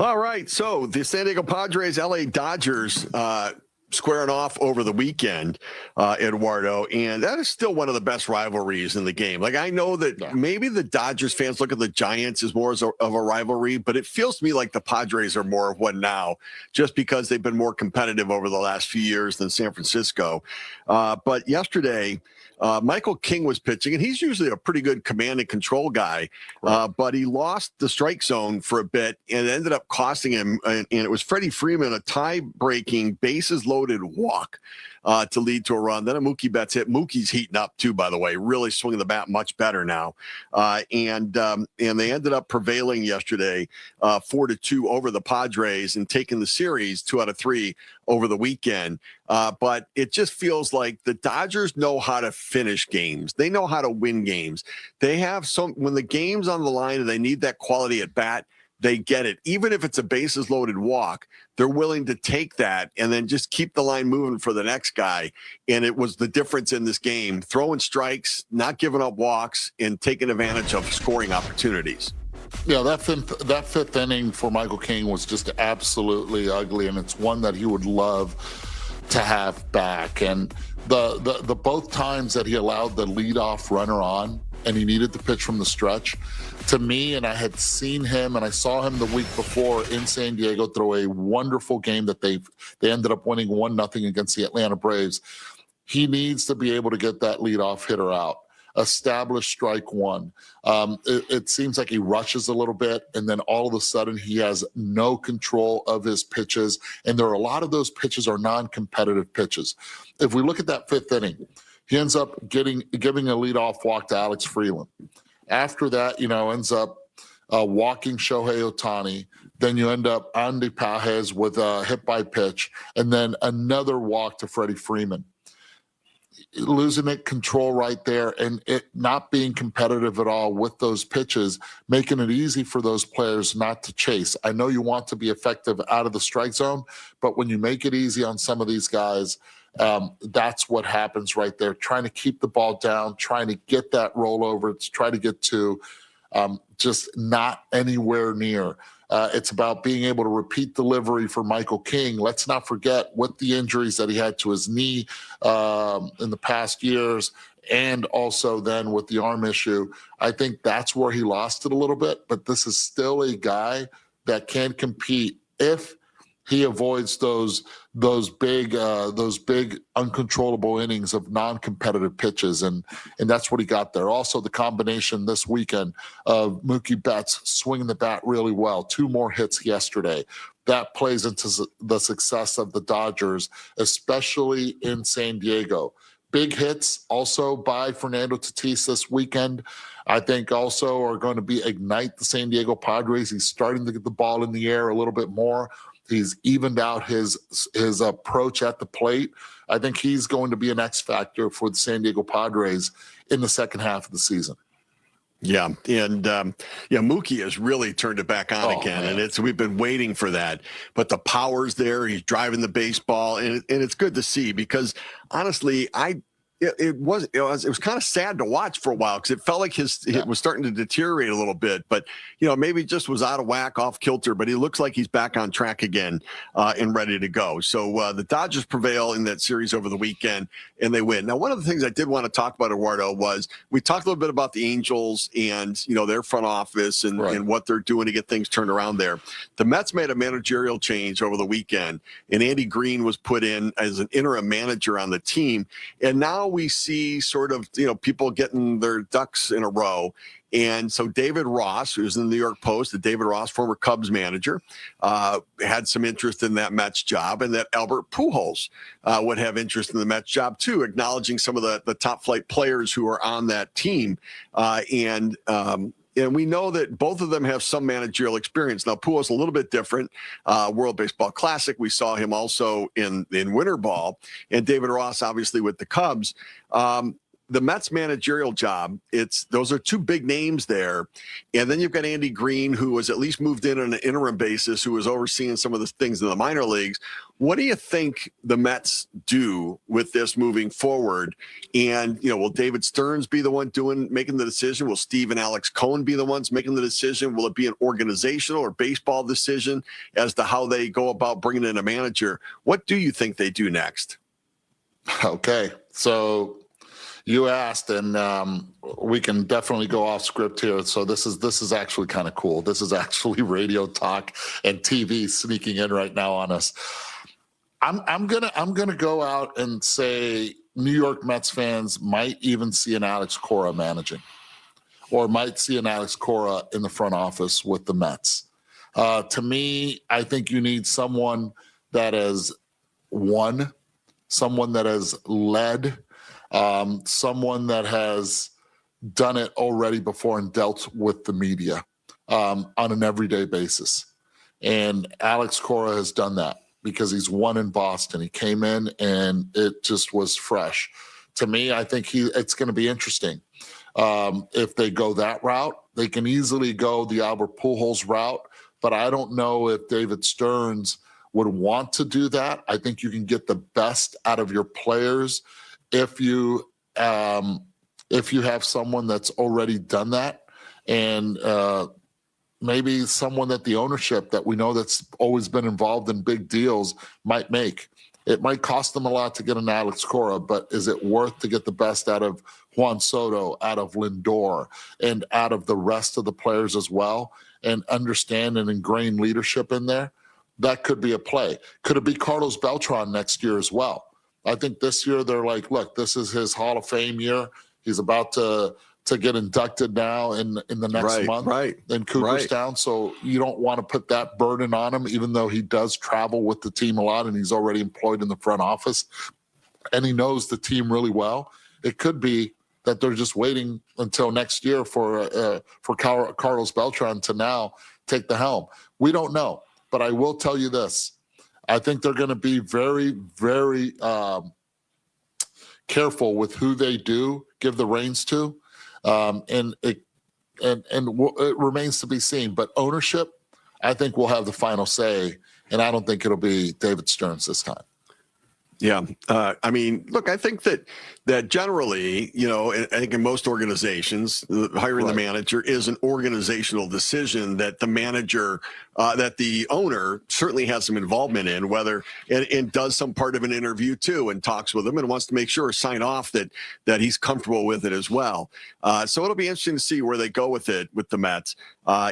All right, so the San Diego Padres, LA Dodgers, squaring off over the weekend, Eduardo, and that is still one of the best rivalries in the game. Like, I know that maybe the Dodgers fans look at the Giants as more of a rivalry, but it feels to me like the Padres are more of one now, just because they've been more competitive over the last few years than San Francisco. But yesterday, Michael King was pitching, and he's usually a pretty good command and control guy, but he lost the strike zone for a bit, and it ended up costing him, and it was Freddie Freeman, a tie-breaking, bases-loaded walk to lead to a run. Then a Mookie Betts hit. Mookie's heating up, too, by the way, really swinging the bat much better now. And they ended up prevailing yesterday 4-2 over the Padres and taking the series 2 out of 3 over the weekend. But it just feels like the Dodgers know how to finish games. They know how to win games. They have when the game's on the line and they need that quality at bat, they get it. Even if it's a bases loaded walk, they're willing to take that and then just keep the line moving for the next guy. And it was the difference in this game, throwing strikes, not giving up walks, and taking advantage of scoring opportunities. Yeah, that fifth inning for Michael King was just absolutely ugly, and it's one that he would love to have back. And the both times that he allowed the leadoff runner on and he needed to pitch from the stretch, to me, and I had seen him and I saw him the week before in San Diego throw a wonderful game that they ended up winning 1-0 against the Atlanta Braves. He needs to be able to get that leadoff hitter out. Establish strike one. It seems like he rushes a little bit, and then all of a sudden he has no control of his pitches, and there are a lot of those pitches are non-competitive pitches. If we look at that fifth inning, he ends up giving a leadoff walk to Alex Freeland. After that, ends up walking Shohei Ohtani. Then you end up Andy Pages with a hit by pitch, and then another walk to Freddie Freeman. Losing it control right there, and it not being competitive at all with those pitches, making it easy for those players not to chase. I know you want to be effective out of the strike zone, but when you make it easy on some of these guys, that's what happens right there. Trying to keep the ball down, trying to get that rollover, to try to get to just not anywhere near. It's about being able to repeat delivery for Michael King. Let's not forget with the injuries that he had to his knee in the past years, and also then with the arm issue. I think that's where he lost it a little bit, but this is still a guy that can compete if he avoids those big uncontrollable innings of non-competitive pitches, and that's what he got there. Also, the combination this weekend of Mookie Betts swinging the bat really well, 2 more hits yesterday. That plays into the success of the Dodgers, especially in San Diego. Big hits also by Fernando Tatis this weekend, I think also are going to ignite the San Diego Padres. He's starting to get the ball in the air a little bit more. He's evened out his approach at the plate. I think he's going to be an X factor for the San Diego Padres in the second half of the season. Yeah, and Mookie has really turned it back on again, man. And we've been waiting for that. But the power's there. He's driving the baseball, and it's good to see, because honestly, it was kind of sad to watch for a while, because it felt like it was starting to deteriorate a little bit, but maybe just was out of whack, off kilter, but he looks like he's back on track again and ready to go. So the Dodgers prevail in that series over the weekend, and they win. Now, one of the things I did want to talk about, Eduardo, was we talked a little bit about the Angels and their front office and what they're doing to get things turned around there. The Mets made a managerial change over the weekend, and Andy Green was put in as an interim manager on the team, and now we see sort of, people getting their ducks in a row. And so David Ross, who's in the New York Post, David Ross, former Cubs manager, had some interest in that Mets job, and that Albert Pujols would have interest in the Mets job too, acknowledging some of the top flight players who are on that team. And we know that both of them have some managerial experience. Now, Pujols a little bit different. World Baseball Classic, we saw him also in winter ball, and David Ross, obviously, with the Cubs. the Mets managerial job, those are two big names there. And then you've got Andy Green, who was at least moved in on an interim basis, who was overseeing some of the things in the minor leagues. What do you think the Mets do with this moving forward? And, will David Stearns be the one making the decision? Will Steve and Alex Cohen be the ones making the decision? Will it be an organizational or baseball decision as to how they go about bringing in a manager? What do you think they do next? Okay, so you asked, and we can definitely go off script here. So this is actually kind of cool. This is actually radio talk and TV sneaking in right now on us. I'm gonna go out and say New York Mets fans might even see an Alex Cora managing, or might see an Alex Cora in the front office with the Mets. To me, I think you need someone that has won, someone that has led, someone that has done it already before and dealt with the media on an everyday basis. And Alex Cora has done that because he's won in Boston. He came in and it just was fresh. To me, I think it's going to be interesting. If they go that route, they can easily go the Albert Pujols route, but I don't know if David Stearns would want to do that. I think you can get the best out of your players if you have someone that's already done that, and maybe someone that the ownership that we know that's always been involved in big deals might make. It might cost them a lot to get an Alex Cora, but is it worth to get the best out of Juan Soto, out of Lindor, and out of the rest of the players as well, and understand and ingrain leadership in there? That could be a play. Could it be Carlos Beltran next year as well? I think this year they're like, look, this is his Hall of Fame year. He's about to get inducted now in the next month in Cooperstown. So you don't want to put that burden on him, even though he does travel with the team a lot and he's already employed in the front office and he knows the team really well. It could be that they're just waiting until next year for Carlos Beltran to now take the helm. We don't know. But I will tell you this. I think they're going to be very, very careful with who they do give the reins to. And it remains to be seen. But ownership, I think, will have the final say. And I don't think it'll be David Stearns this time. Yeah. I mean, look, I think that generally, I think in most organizations, hiring the manager is an organizational decision that the manager, that the owner certainly has some involvement in, whether and does some part of an interview too, and talks with them and wants to make sure, sign off that he's comfortable with it as well. So it'll be interesting to see where they go with it with the Mets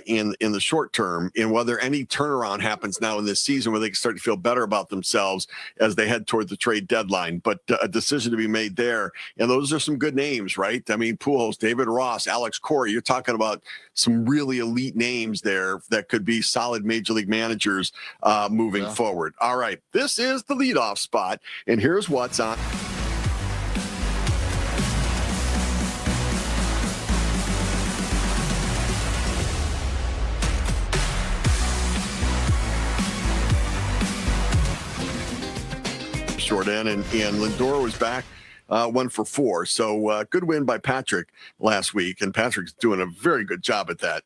in the short term, and whether any turnaround happens now in this season where they can start to feel better about themselves as they head toward the trade deadline. But a decision to be made there. And those are some good names, right? I mean, Pujols, David Ross, Alex Cora, you're talking about some really elite names there that could be solid major league managers moving forward. All right. This is the leadoff spot. And here's what's on. Short end, and Lindor was back 1 for 4. So good win by Patrick last week, and Patrick's doing a very good job at that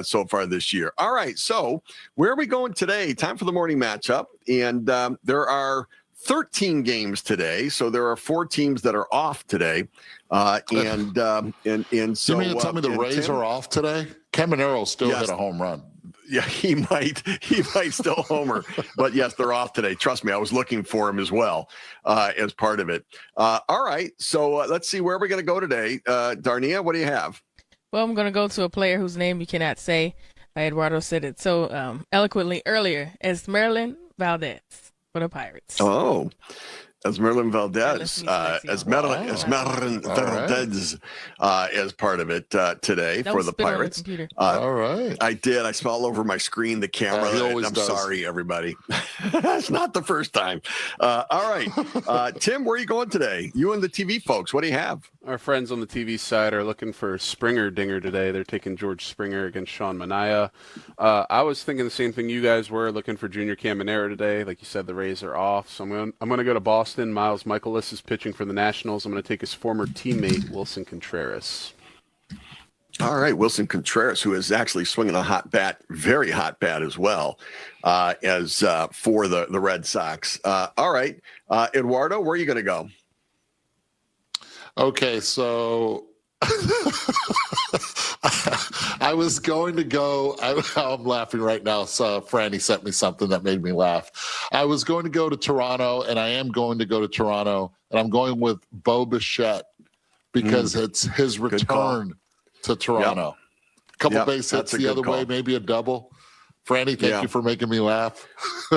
so far this year. All right, so where are we going today? Time for the morning matchup, and there are 13 games today, so there are 4 teams that are off today, and so. You mean to tell me the Rays are off today? Caminero still hit a home run. Yeah, he might still homer, but yes, they're off today. Trust me, I was looking for him as well as part of it. All right, so let's see, where are we going to go today? Darnia, what do you have? Well, I'm going to go to a player whose name you cannot say. Eduardo said it so eloquently earlier. Esmeralda Valdez for the Pirates. Oh, Esmeralda Valdez, Esmeralda Valdez as part of it today for the Pirates. All right. I did. I saw all over my screen the camera. I'm sorry, everybody. That's not the first time. All right. Tim, where are you going today? You and the TV folks, what do you have? Our friends on the TV side are looking for Springer dinger today. They're taking George Springer against Sean Manaea. I was thinking the same thing you guys were, looking for Junior Caminero today. Like you said, the Rays are off, so I'm going to go to Boston Boston. Miles Michaelis is pitching for the Nationals. I'm going to take his former teammate, Wilson Contreras. All right, Wilson Contreras, who is actually swinging a hot bat, very hot bat as well, as for the Red Sox. All right, Eduardo, where are you going to go? Okay, so I was going to go. I'm laughing right now. So Franny sent me something that made me laugh. I was going to go to Toronto, and I am going to go to Toronto, and I'm going with Bo Bichette because it's his return to Toronto. A couple base hits the other way, maybe a double. Franny, thank you for making me laugh.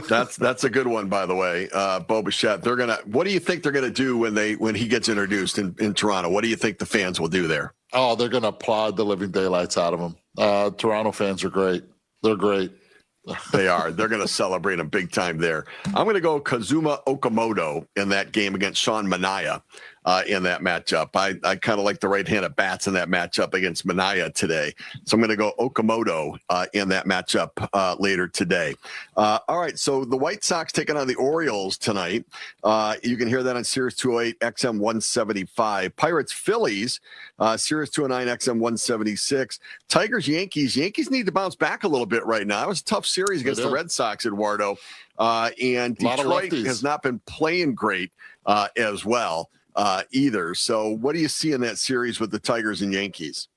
That's a good one, by the way. Bo Bichette. What do you think they're gonna do when he gets introduced in Toronto? What do you think the fans will do there? Oh, they're gonna applaud the living daylights out of him. Toronto fans are great. They're great. They are. They're going to celebrate him big time there. I'm going to go Kazuma Okamoto in that game against Sean Manaea in that matchup. I kind of like the right-handed bats in that matchup against Manaea today. So I'm going to go Okamoto in that matchup later today. All right, so the White Sox taking on the Orioles tonight. You can hear that on Sirius 208 XM 175. Pirates Phillies, Sirius 209 XM 176. Tigers Yankees. Yankees need to bounce back a little bit right now. It was a tough series against the Red Sox, Eduardo. And Detroit has not been playing great as well either. So what do you see in that series with the Tigers and Yankees?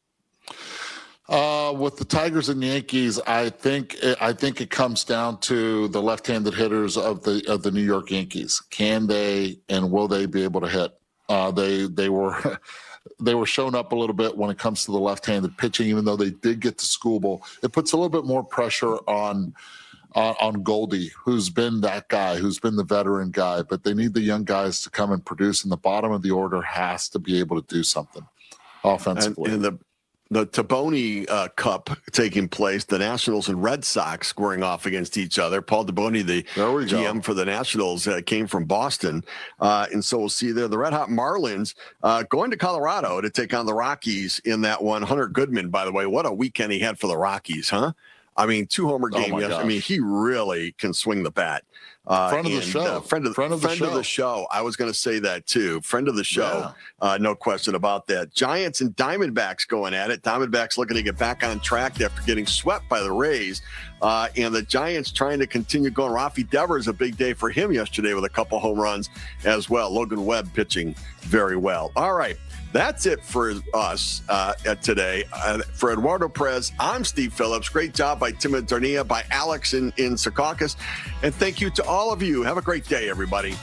With the Tigers and Yankees, I think it comes down to the left-handed hitters of the New York Yankees. Can they and will they be able to hit? They were shown up a little bit when it comes to the left-handed pitching, even though they did get to Skubal. It puts a little bit more pressure on Goldie, who's been that guy, who's been the veteran guy, but they need the young guys to come and produce, and the bottom of the order has to be able to do something offensively. And the Taboni Cup taking place, the Nationals and Red Sox squaring off against each other. Paul Taboni, the GM for the Nationals, came from Boston. And so we'll see there. The Red Hot Marlins going to Colorado to take on the Rockies in that one. Hunter Goodman, by the way, what a weekend he had for the Rockies, huh? I mean, 2-homer game. Yes. I mean, he really can swing the bat. Friend of the show. Friend of the show. I was going to say that too. Friend of the show. Yeah. No question about that. Giants and Diamondbacks going at it. Diamondbacks looking to get back on track after getting swept by the Rays. And the Giants trying to continue going. Rafi Devers, a big day for him yesterday with a couple home runs as well. Logan Webb pitching very well. All right. That's it for us today. For Eduardo Perez, I'm Steve Phillips. Great job by Tim Darnia, by Alex in Secaucus. And thank you to all of you. Have a great day, everybody.